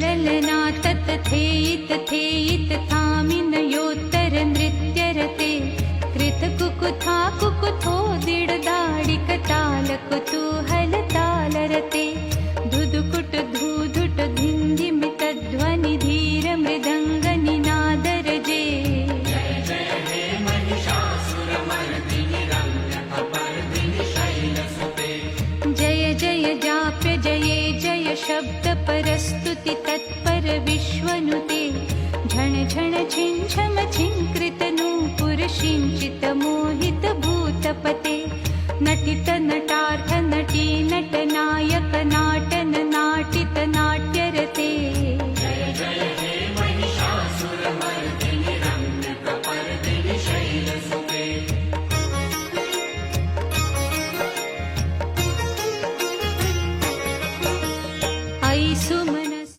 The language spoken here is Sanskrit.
ललना तत्थेयित थेयित थामिनयोत्तर नृत्यरते कृत कुकुथा कुकुथो दिडदाडिक ताल कुतूहल तालरते धुदुकुट धूधुट धिन्धिमित ध्वनि धीर मृदंग निनादरजे जय जय जाप्य जये जय शब्द परस्तुति तत्पर विश्वनुते झण झण